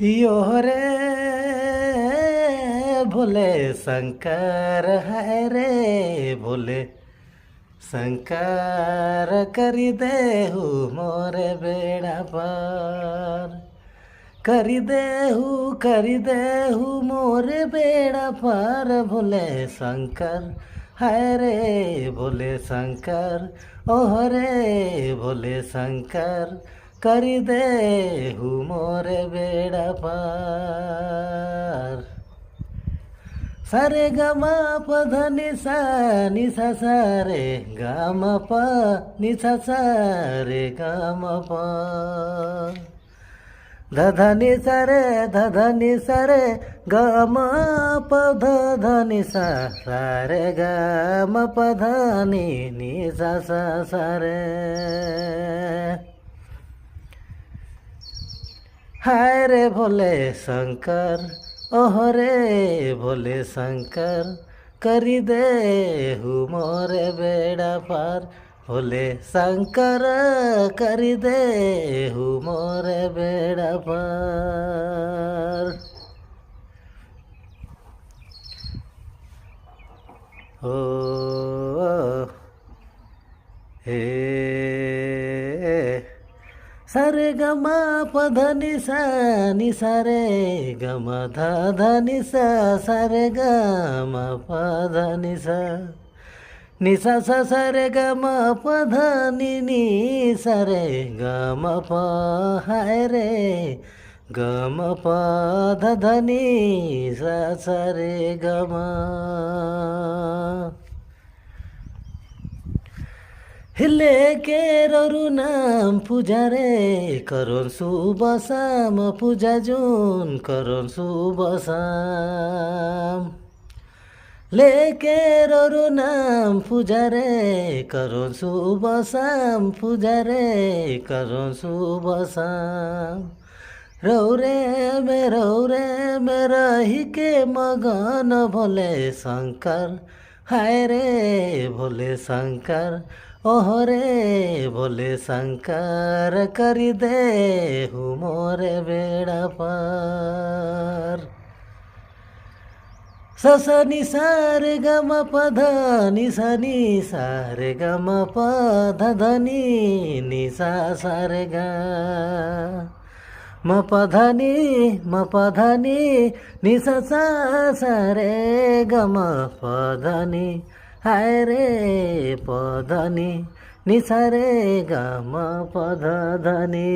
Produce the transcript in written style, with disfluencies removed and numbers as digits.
यो रे भोले शंकर है रे भोले शंकर करी देहु मोरे बेड़ा पार करी देहु मोरे बेड़ा पार भोले शंकर है रे भोले शंकर ओह रे भोले शंकर करी देहु मोरे बेड़ा पार सारे गमा प ध नि सा सा रे ग म प नि सा सा रे ग म प ध ध नि सा रे ध ध नि सा रे ग म प ध ध नि सा सा रे ग म प ध नि सा सा सा रे हाय रे भोले शंकर ओह रे भोले शंकर करी देहु मोरे बेड़ा पार भोले शंकर करी देहु मोरे बेड़ा पार ओ हे सारे ग म प ध नि सा रे ग म ध ध नि सा सा रे ग म प ध नि सा सा रे ग म प ध नि सा रे ग म प हाय रे ग म प ध ध नि सा रे ग म हिले के ररु नाम पूजा रे करोन शुभ शाम पूजा जुन करोन शुभ शाम लेके ररु नाम पूजा रे करोन शुभ शाम पूजा रे करोन शुभ शाम रौरे में रही के मगन भोले शंकर हाय रे भोले शंकर ओह रे भोले शंकर करी देहु मोरे बेड़ा पार स स नि सा रे ग म प ध नि सा रे ग म प ध ध नि सा सा रे ग म प ध नि सा सा रे ग म प ध नि हाय रे प ध नि सा रे ग म प ध ध नि।